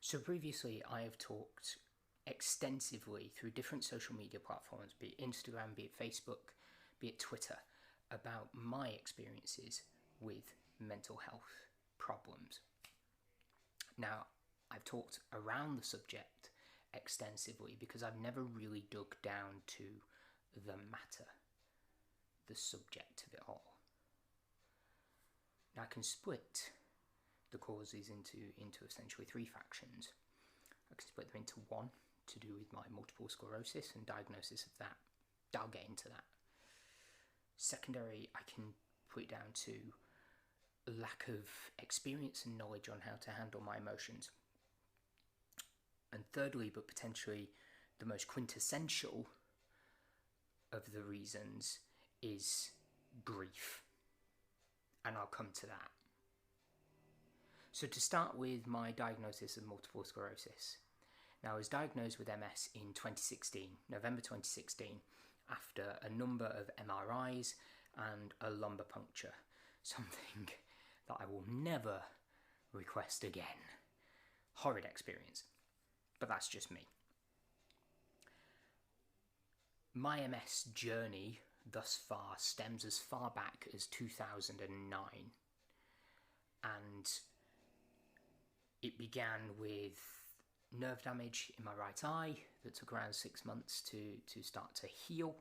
So previously I have talked extensively through different social media platforms, be it Instagram, be it Facebook, be it Twitter, about my experiences with mental health problems. Now, I've talked around the subject extensively because I've never really dug down to the matter, the subject of it all. Now, I can split the causes into essentially three factions. I can split them into one to do with my multiple sclerosis and diagnosis of that. I'll get into that. Secondary, I can put it down to lack of experience and knowledge on how to handle my emotions. And thirdly, but potentially the most quintessential of the reasons, is grief. And I'll come to that. So to start with my diagnosis of multiple sclerosis. Now, I was diagnosed with MS in 2016, November 2016, after a number of MRIs and a lumbar puncture, something that I will never request again. Horrid experience, but that's just me. My MS journey thus far stems as far back as 2009, and it began with nerve damage in my right eye that took around 6 months to start to heal.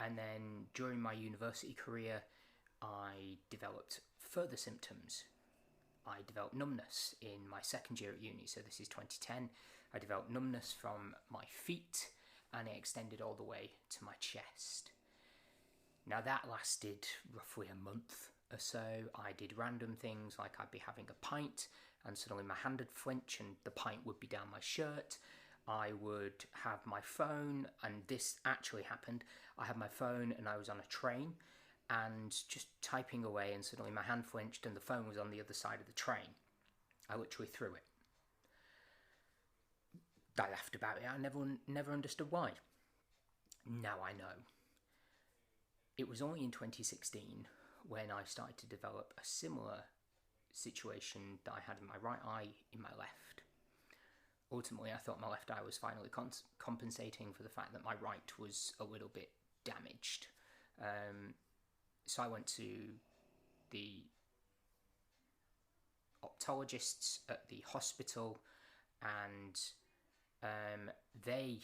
And then during my university career, I developed further symptoms. I developed numbness in my second year at uni, so this is 2010. I developed numbness from my feet, and it extended all the way to my chest. Now that lasted roughly a month or so. I did random things like I'd be having a pint and suddenly my hand would flinch and the pint would be down my shirt. I would have my phone, and this actually happened. I had my phone and I was on a train and just typing away, and suddenly my hand flinched and the phone was on the other side of the train. I literally threw it. I laughed about it. I never understood why. Now I know. It was only in 2016 when I started to develop a similar situation that I had in my right eye, in my left. Ultimately, I thought my left eye was finally compensating for the fact that my right was a little bit damaged. So I went to the optologists at the hospital, and they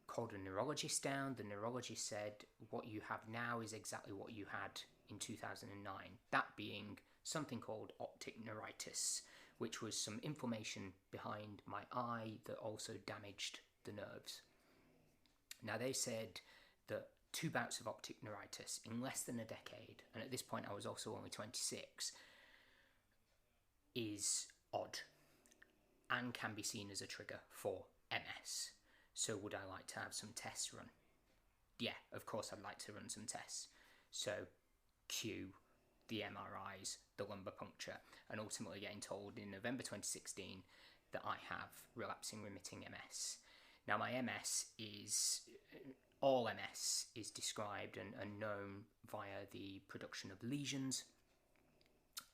called a neurologist down. The neurologist said, what you have now is exactly what you had in 2009. That being something called optic neuritis, which was some inflammation behind my eye that also damaged the nerves. Now they said that 2 bouts of optic neuritis in less than a decade, and at this point I was also only 26, is odd and can be seen as a trigger for MS. So would I like to have some tests run? Yeah, of course I'd like to run some tests. So cue the MRIs, the lumbar puncture, and ultimately getting told in November 2016 that I have relapsing remitting MS. Now my MS is, all MS is described and known via the production of lesions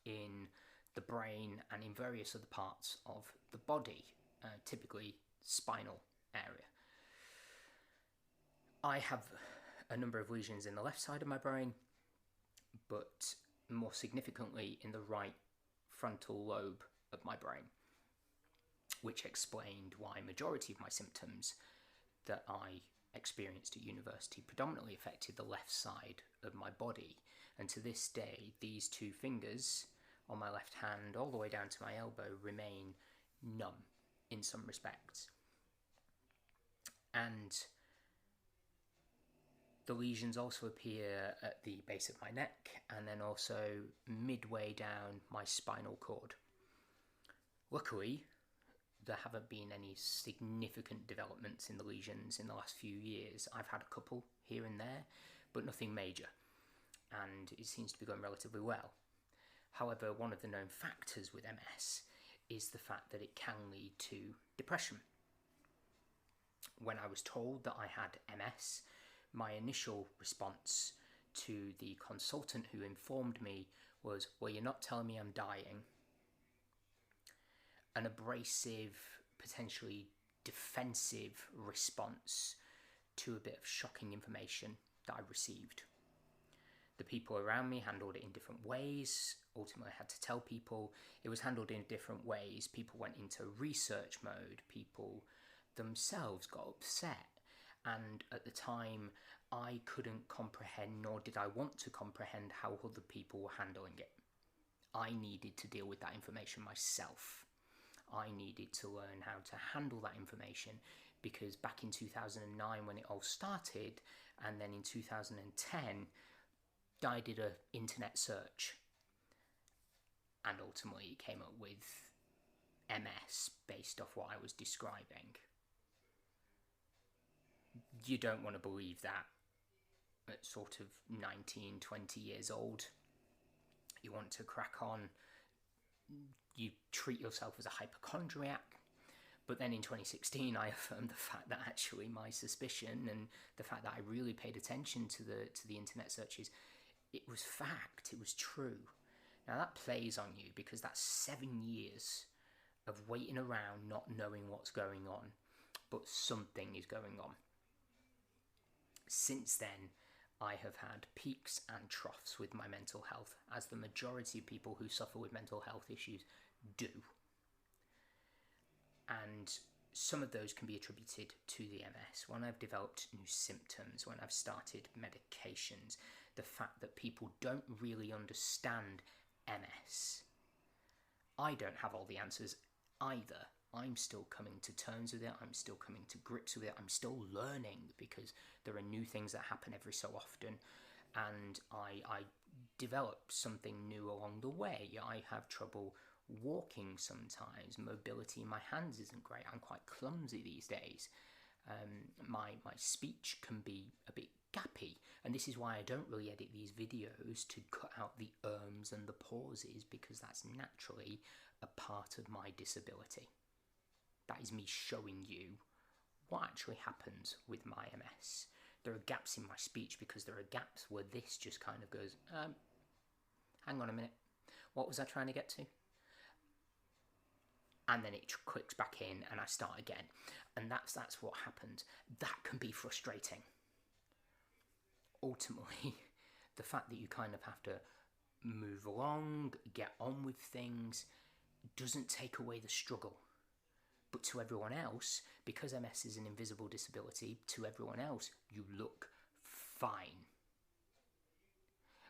in the brain and in various other parts of the body, typically spinal area. I have a number of lesions in the left side of my brain, but more significantly in the right frontal lobe of my brain, which explained why majority of my symptoms that I experienced at university predominantly affected the left side of my body. And to this day, these 2 fingers on my left hand all the way down to my elbow remain numb in some respects. And the lesions also appear at the base of my neck and then also midway down my spinal cord. Luckily, there haven't been any significant developments in the lesions in the last few years. I've had a couple here and there, but nothing major, and it seems to be going relatively well. However, one of the known factors with MS is the fact that it can lead to depression. When I was told that I had MS, my initial response to the consultant who informed me was, well, you're not telling me I'm dying. an abrasive, potentially defensive response to a bit of shocking information that I received. The people around me handled it in different ways. Ultimately, I had to tell people it was handled in different ways. People went into research mode. People themselves got upset. And at the time, I couldn't comprehend, nor did I want to comprehend, how other people were handling it. I needed to deal with that information myself. I needed to learn how to handle that information, because back in 2009 when it all started, and then in 2010, I did an internet search, and ultimately it came up with MS based off what I was describing. You don't want to believe that at sort of 19, 20 years old. You want to crack on. You treat yourself as a hypochondriac. But then in 2016, I affirmed the fact that actually my suspicion and the fact that I really paid attention to the internet searches, it was fact, it was true. Now that plays on you, because that's 7 years of waiting around not knowing what's going on, but something is going on. Since then, I have had peaks and troughs with my mental health, as the majority of people who suffer with mental health issues do. And some of those can be attributed to the MS. When I've developed new symptoms, when I've started medications, the fact that people don't really understand MS. I don't have all the answers either. I'm still coming to terms with it. I'm still coming to grips with it. I'm still learning, because there are new things that happen every so often, and I develop something new along the way. I have trouble walking sometimes. Mobility in my hands isn't great. I'm quite clumsy these days. My speech can be a bit gappy, and this is why I don't really edit these videos to cut out the ums and the pauses, because that's naturally a part of my disability. That is me showing you what actually happens with my MS. There are gaps in my speech because there are gaps where this just kind of goes, hang on a minute, what was I trying to get to? And then it clicks back in and I start again. And that's what happens. That can be frustrating. Ultimately, the fact that you kind of have to move along, get on with things, doesn't take away the struggle. But to everyone else, because MS is an invisible disability, to everyone else, you look fine.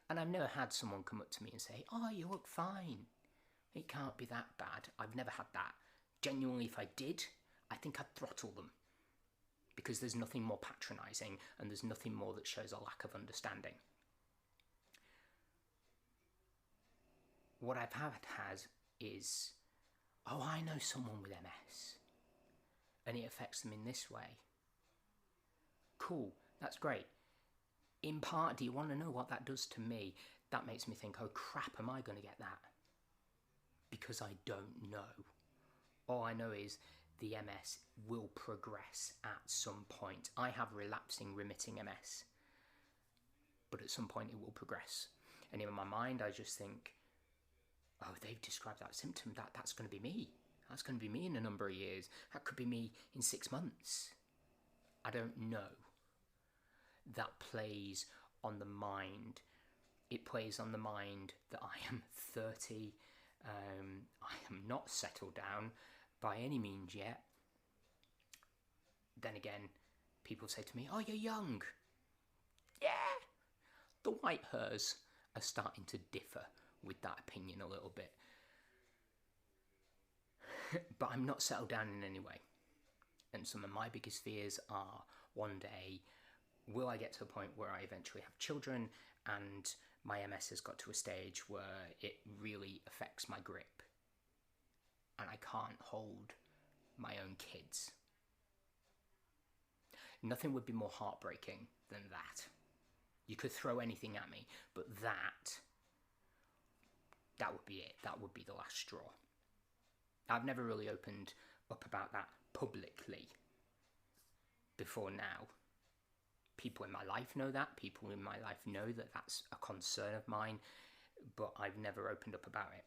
And I've never had someone come up to me and say, oh, you look fine. It can't be that bad. I've never had that. Genuinely, if I did, I think I'd throttle them. Because there's nothing more patronising, and there's nothing more that shows a lack of understanding. What I've had is, oh, I know someone with MS, and it affects them in this way. Cool, that's great. In part, do you want to know what that does to me? That makes me think, oh crap, am I going to get that? Because I don't know. All I know is the MS will progress at some point. I have relapsing, remitting MS, but at some point it will progress. And in my mind, I just think, oh, they've described that symptom, that's going to be me. That's going to be me in a number of years. That could be me in 6 months. I don't know. That plays on the mind. It plays on the mind that I am 30. I am not settled down by any means yet. Then again, people say to me, oh, you're young. Yeah. The white hairs are starting to differ with that opinion a little bit. But I'm not settled down in any way. And some of my biggest fears are, one day, will I get to a point where I eventually have children and my MS has got to a stage where it really affects my grip and I can't hold my own kids. Nothing would be more heartbreaking than that. You could throw anything at me, but that would be it. That would be the last straw. I've never really opened up about that publicly before now. People in my life know that. People in my life know that that's a concern of mine, but I've never opened up about it.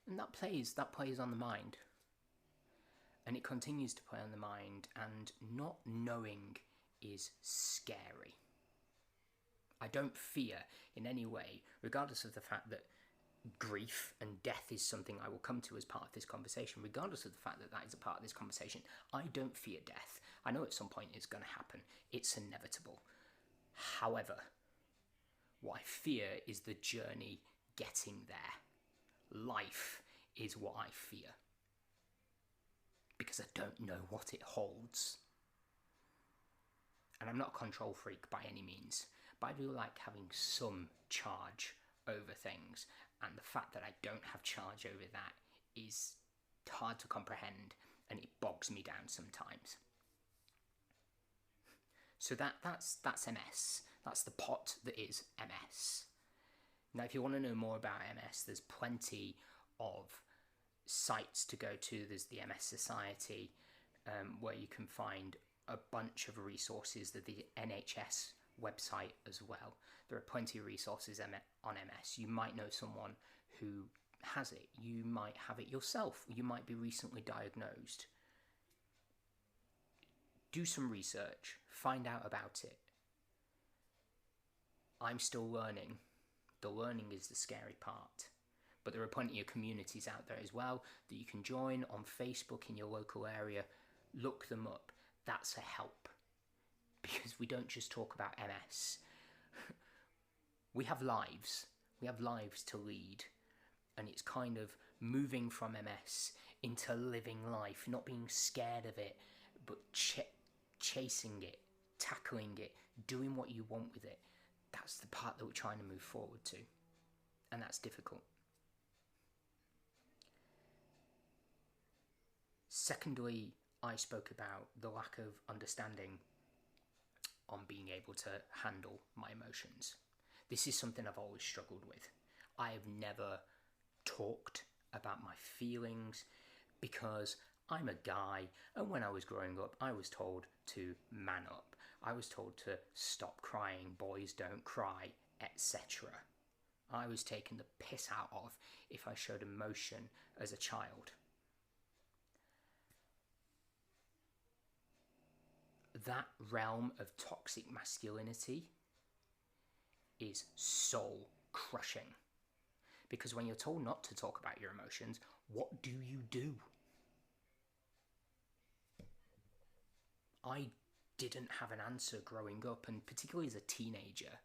And that plays on the mind. And it continues to play on the mind, and not knowing is scary. I don't fear in any way, regardless of the fact that grief and death is something I will come to as part of this conversation, regardless of the fact that that is a part of this conversation. I don't fear death. I know at some point it's going to happen. It's inevitable. However, what I fear is the journey getting there. Life is what I fear, because I don't know what it holds. And I'm not a control freak by any means, but I do like having some charge over things, and the fact that I don't have charge over that is hard to comprehend, and it bogs me down sometimes. So that's MS. That's the pot that is MS. Now, if you want to know more about MS, there's plenty of sites to go to. There's the MS Society, where you can find a bunch of resources. There's the NHS website as well. There are plenty of resources on MS. You might know someone who has it. You might have it yourself. You might be recently diagnosed. Do some research. Find out about it. I'm still learning. The learning is the scary part. But there are plenty of communities out there as well that you can join on Facebook in your local area. Look them up. That's a help. Because we don't just talk about MS. We have lives. We have lives to lead. And it's kind of moving from MS into living life, not being scared of it, but chasing it, tackling it, doing what you want with it. That's the part that we're trying to move forward to. And that's difficult. Secondly, I spoke about the lack of understanding on being able to handle my emotions. This is something I've always struggled with. I have never talked about my feelings because I'm a guy, and when I was growing up, I was told to man up. I was told to stop crying, boys don't cry, etc. I was taken the piss out of if I showed emotion as a child. That realm of toxic masculinity is soul crushing. Because when you're told not to talk about your emotions, what do you do? I didn't have an answer growing up, and particularly as a teenager.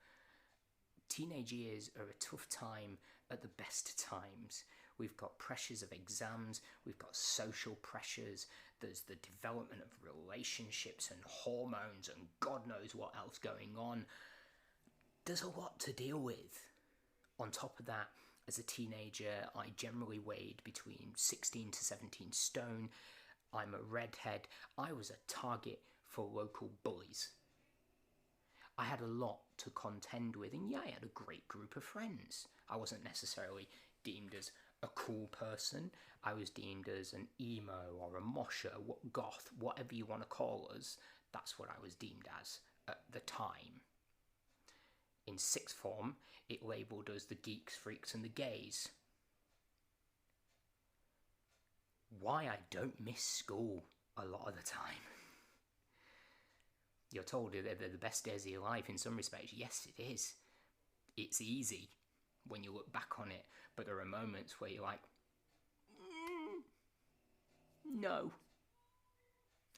Teenage years are a tough time at the best of times. We've got pressures of exams, we've got social pressures, there's the development of relationships and hormones and God knows what else going on. There's a lot to deal with. On top of that, as a teenager, I generally weighed between 16 to 17 stone. I'm a redhead. I was a target for local bullies. I had a lot to contend with, and yeah, I had a great group of friends. I wasn't necessarily deemed as a cool person. I was deemed as an emo or a mosher, goth, whatever you want to call us. That's what I was deemed as at the time. In sixth form, it labelled us the geeks, freaks and the gays. Why I don't miss school a lot of the time. You're told they're the best days of your life in some respects. Yes, it is. It's easy when you look back on it, but there are moments where you're like, no.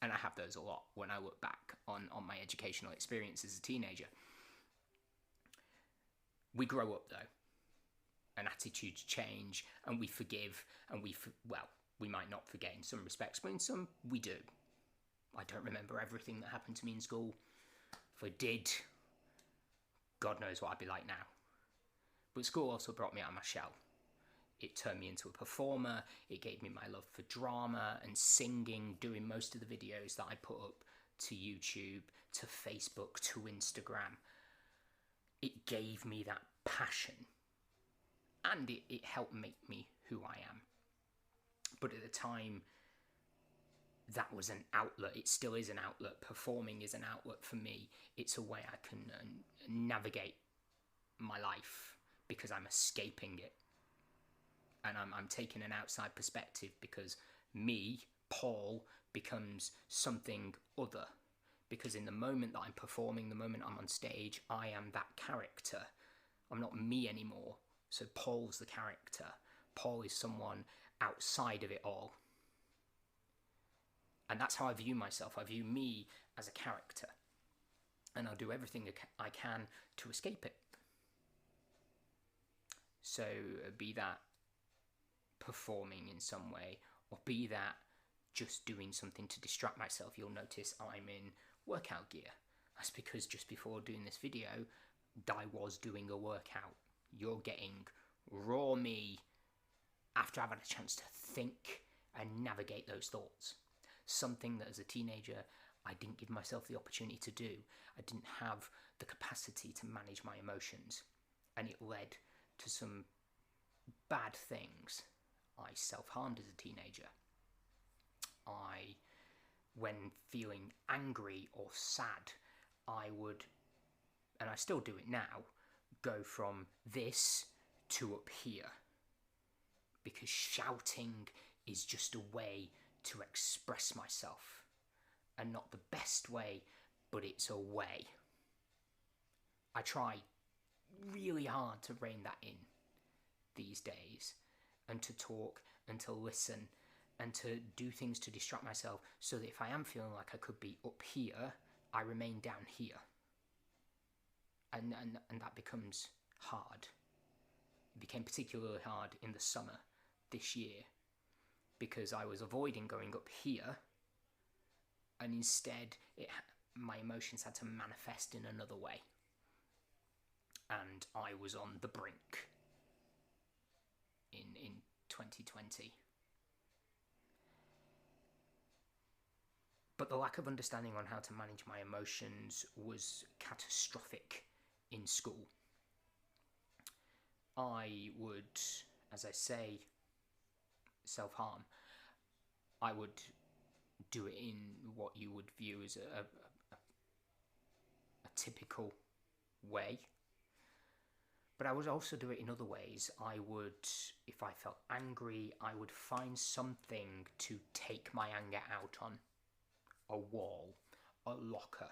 And I have those a lot when I look back on my educational experience as a teenager. We grow up though, and attitudes change, and we forgive, and we might not forget in some respects, but in some we do. I don't remember everything that happened to me in school. If I did, God knows what I'd be like now. But school also brought me out of my shell. It turned me into a performer. It gave me my love for drama and singing, doing most of the videos that I put up to YouTube, to Facebook, to Instagram. It gave me that passion. And it helped make me who I am. But at the time, that was an outlet. It still is an outlet. Performing is an outlet for me. It's a way I can navigate my life because I'm escaping it. And I'm taking an outside perspective because me, Paul, becomes something other. Because in the moment that I'm performing, the moment I'm on stage, I am that character. I'm not me anymore. So Paul's the character. Paul is someone outside of it all. And that's how I view myself. I view me as a character. And I'll do everything I can to escape it. So be that performing in some way, or be that just doing something to distract myself. You'll notice I'm in workout gear. That's because just before doing this video, I was doing a workout. You're getting raw me after I've had a chance to think and navigate those thoughts. Something that as a teenager I didn't give myself the opportunity to do. I didn't have the capacity to manage my emotions, and it led to some bad things. I self-harmed as a teenager. When feeling angry or sad, I would, and I still do it now, go from this to up here. Because shouting is just a way to express myself. And not the best way, but it's a way. I try really hard to rein that in these days, and to talk and to listen and to do things to distract myself, so that if I am feeling like I could be up here, I remain down here. And that becomes hard. It became particularly hard in the summer this year, because I was avoiding going up here, and instead my emotions had to manifest in another way. And I was on the brink in 2020. But the lack of understanding on how to manage my emotions was catastrophic in school. I would, as I say, self-harm. I would do it in what you would view as a typical way. But I would also do it in other ways. I would, if I felt angry, I would find something to take my anger out on. A wall, a locker.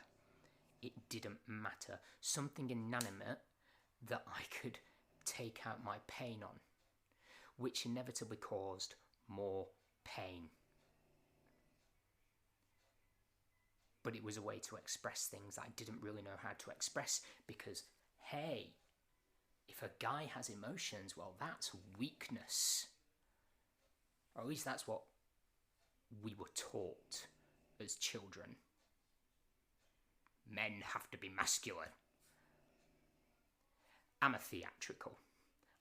It didn't matter. Something inanimate that I could take out my pain on, which inevitably caused more pain. But it was a way to express things I didn't really know how to express, because, hey, if a guy has emotions, well, that's weakness. Or at least that's what we were taught as children. Men have to be masculine. I'm a theatrical.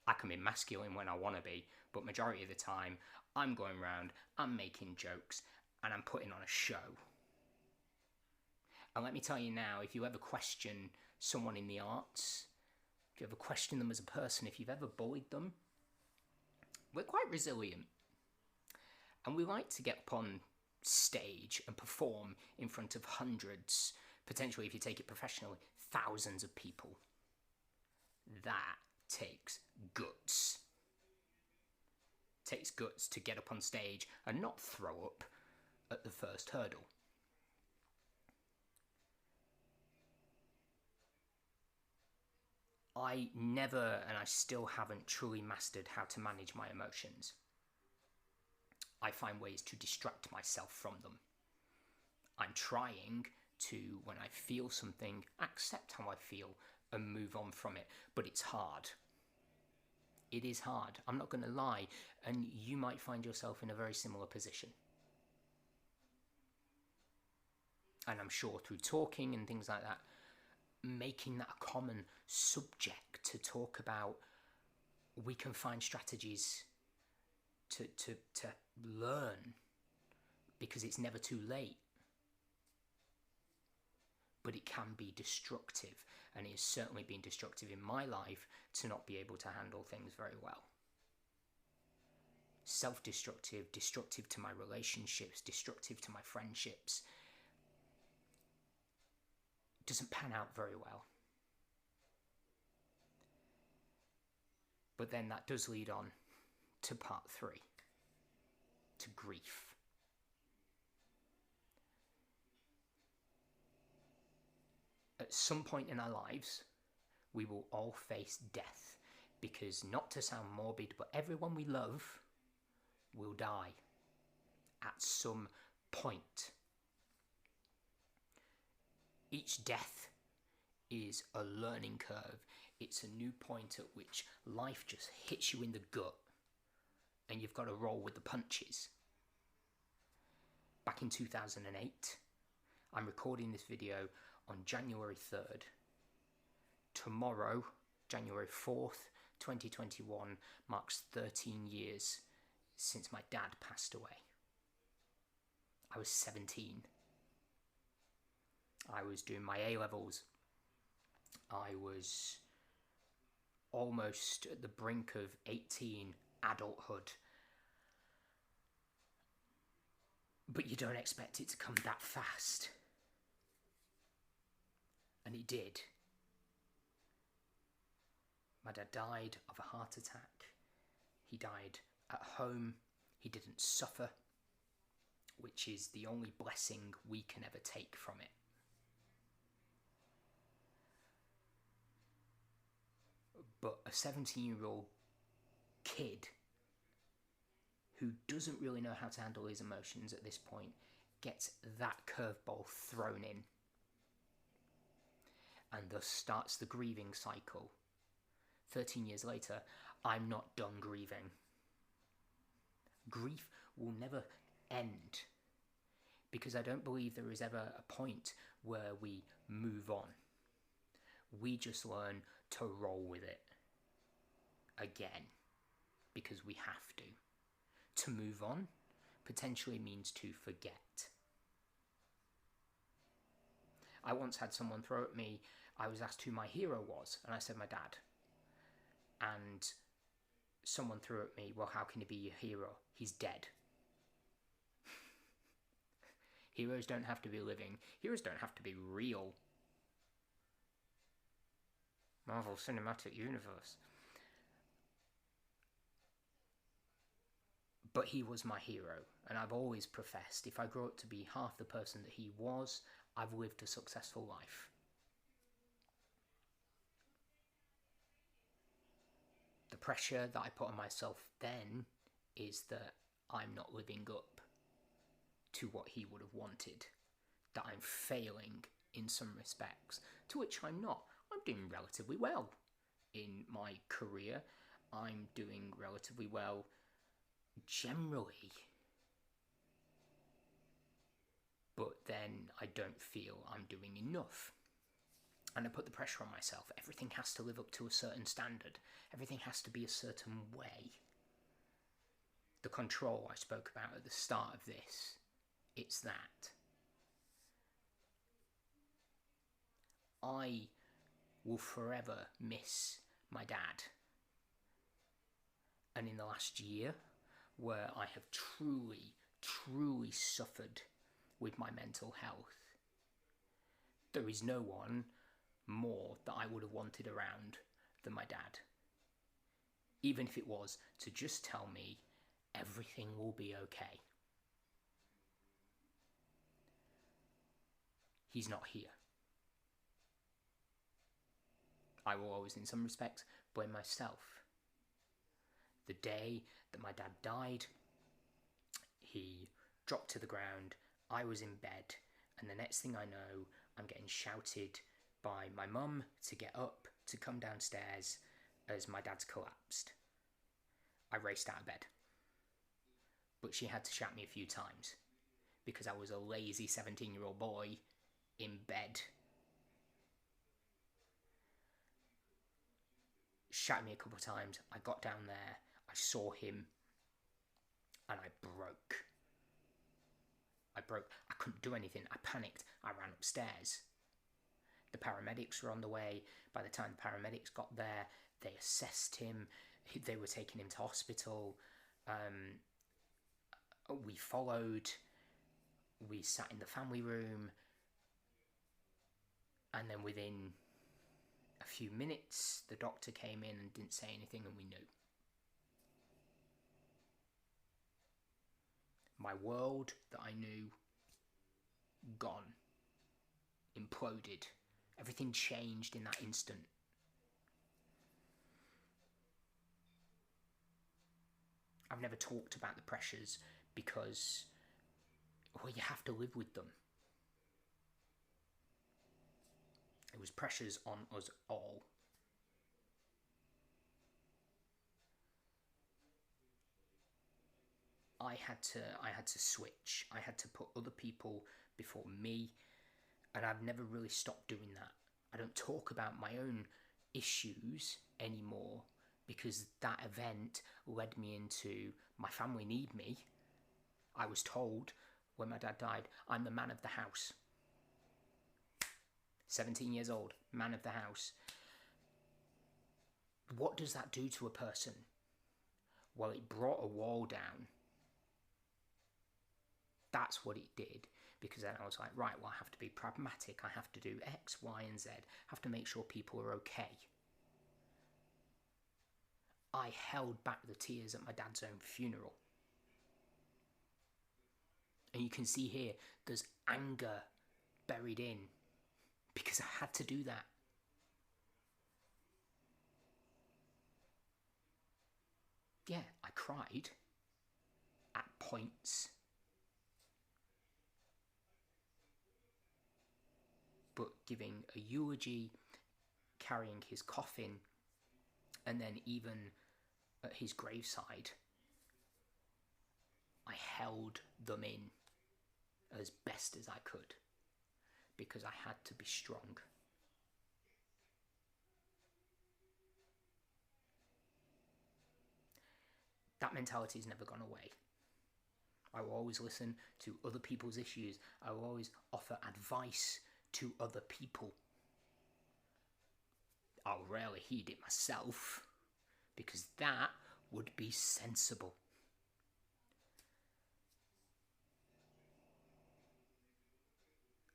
I can be masculine when I want to be, but majority of the time, I'm going around, I'm making jokes, and I'm putting on a show. And let me tell you now, if you ever question someone in the arts, if you ever question them as a person, if you've ever bullied them, we're quite resilient. And we like to get up on stage and perform in front of hundreds, potentially, if you take it professionally, thousands of people. That takes guts. It takes guts to get up on stage and not throw up at the first hurdle. I never, and I still haven't truly mastered how to manage my emotions. I find ways to distract myself from them. I'm trying to, when I feel something, accept how I feel and move on from it, but it's hard. It is hard, I'm not going to lie, and you might find yourself in a very similar position. And I'm sure through talking and things like that, making that a common subject to talk about, we can find strategies to learn, because it's never too late. But it can be destructive, and it has certainly been destructive in my life to not be able to handle things very well. Self-destructive, destructive to my relationships, destructive to my friendships. Doesn't pan out very well. But then that does lead on to part 3, to grief. At some point in our lives, we will all face death, because, not to sound morbid, but everyone we love will die at some point. Each death is a learning curve. It's a new point at which life just hits you in the gut and you've got to roll with the punches. Back in 2008, I'm recording this video on January 3rd. Tomorrow, January 4th, 2021, marks 13 years since my dad passed away. I was 17. I was doing my A-levels. I was almost at the brink of 18, adulthood. But you don't expect it to come that fast. And it did. My dad died of a heart attack. He died at home. He didn't suffer, which is the only blessing we can ever take from it. But a 17-year-old kid who doesn't really know how to handle his emotions at this point gets that curveball thrown in, and thus starts the grieving cycle. 13 years later, I'm not done grieving. Grief will never end, because I don't believe there is ever a point where we move on. We just learn to roll with it again, because we have to. To move on potentially means to forget. I once had someone throw at me, I was asked who my hero was, and I said my dad. And someone threw at me, well, how can he be your hero? He's dead. Heroes don't have to be living. Heroes don't have to be real. Marvel Cinematic Universe. But he was my hero, and I've always professed, if I grow up to be half the person that he was, I've lived a successful life. The pressure that I put on myself then is that I'm not living up to what he would have wanted, that I'm failing in some respects, to which I'm not. I'm doing relatively well in my career. I'm doing relatively well generally, but then I don't feel I'm doing enough, and I put the pressure on myself. Everything has to live up to a certain standard. Everything has to be a certain way. The control I spoke about at the start of this, it's that. I will forever miss my dad, and in the last year, where I have truly suffered with my mental health, there is no one more that I would have wanted around than my dad. Even if it was to just tell me everything will be okay. He's not here. I will always, in some respects, blame myself. The day that my dad died, he dropped to the ground, I was in bed, and the next thing I know, I'm getting shouted by my mum to get up, to come downstairs, as my dad's collapsed. I raced out of bed. But she had to shout me a few times, because I was a lazy 17-year-old boy in bed. Shouted me a couple of times. I got down there, I saw him, and I broke. I couldn't do anything. I panicked. I ran upstairs. The paramedics were on the way. By the time the paramedics got there, they assessed him. They were taking him to hospital. We followed. We sat in the family room. And then within a few minutes, the doctor came in and didn't say anything, and we knew. My world that I knew, gone. Imploded. Everything changed in that instant. I've never talked about the pressures because, well, you have to live with them. It was pressures on us all. I had to switch. I had to put other people before me, and I've never really stopped doing that. I don't talk about my own issues anymore because that event led me into my family need me. I was told when my dad died, I'm the man of the house. 17 years old, man of the house. What does that do to a person? Well, it brought a wall down. That's what it did. Because then I was like, right, well, I have to be pragmatic. I have to do X, Y, and Z. I have to make sure people are okay. I held back the tears at my dad's own funeral. And you can see here, there's anger buried in. Because I had to do that. Yeah, I cried at points. But giving a eulogy, carrying his coffin, and then even at his graveside, I held them in as best as I could because I had to be strong. That mentality has never gone away. I will always listen to other people's issues. I will always offer advice to other people. I'll rarely heed it myself because that would be sensible.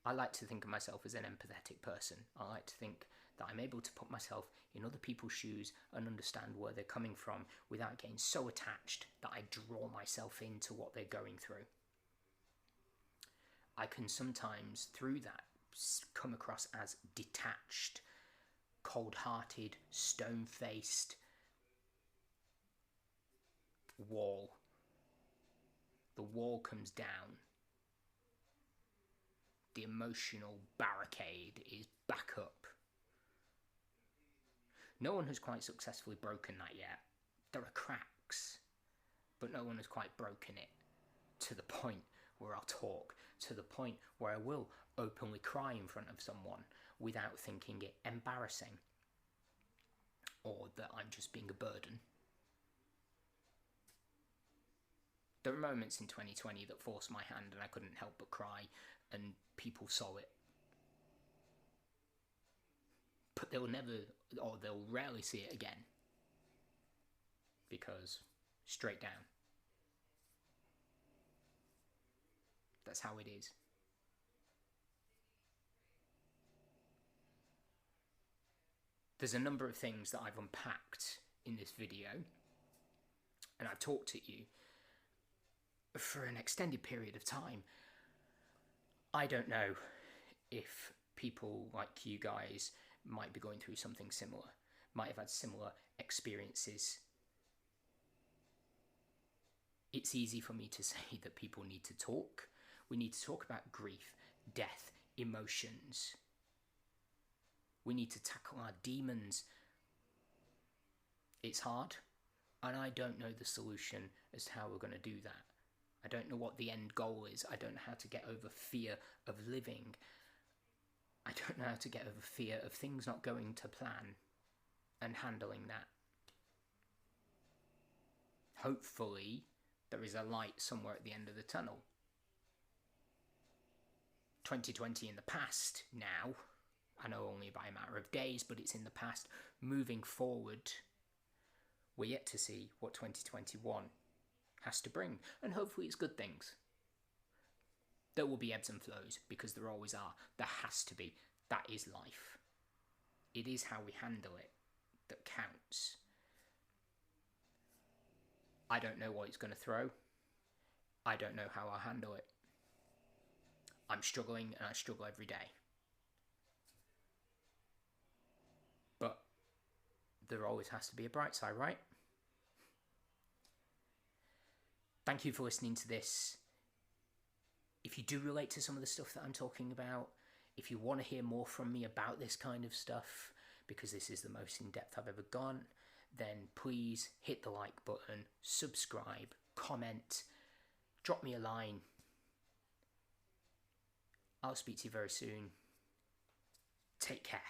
I like to think of myself as an empathetic person. I like to think that I'm able to put myself in other people's shoes and understand where they're coming from without getting so attached that I draw myself into what they're going through. I can sometimes, through that, come across as detached, cold-hearted, stone-faced wall. The wall comes down. The emotional barricade is back up. No one has quite successfully broken that yet. There are cracks, but no one has quite broken it to the point where I'll talk, to the point where I will openly cry in front of someone without thinking it embarrassing or that I'm just being a burden. There were moments in 2020 that forced my hand and I couldn't help but cry, and people saw it. But they'll never, or they'll rarely see it again. Because straight down. That's how it is. There's a number of things that I've unpacked in this video, and I've talked to you for an extended period of time. I don't know if people like you guys might be going through something similar, might have had similar experiences. It's easy for me to say that people need to talk. We need to talk about grief, death, emotions. We need to tackle our demons. It's hard, and I don't know the solution as to how we're going to do that. I don't know what the end goal is. I don't know how to get over fear of living. I don't know how to get over fear of things not going to plan and handling that. Hopefully, there is a light somewhere at the end of the tunnel. 2020 in the past now. I know only by a matter of days, but it's in the past. Moving forward, we're yet to see what 2021 has to bring, and hopefully it's good things. There will be ebbs and flows, because there always are. There has to be. That is life. It is how we handle it that counts. I don't know what it's going to throw. I don't know how I'll handle it. I'm struggling, and I struggle every day. But there always has to be a bright side, right? Thank you for listening to this. If you do relate to some of the stuff that I'm talking about, if you want to hear more from me about this kind of stuff, because this is the most in-depth I've ever gone, then please hit the like button, subscribe, comment, drop me a line. I'll speak to you very soon. Take care.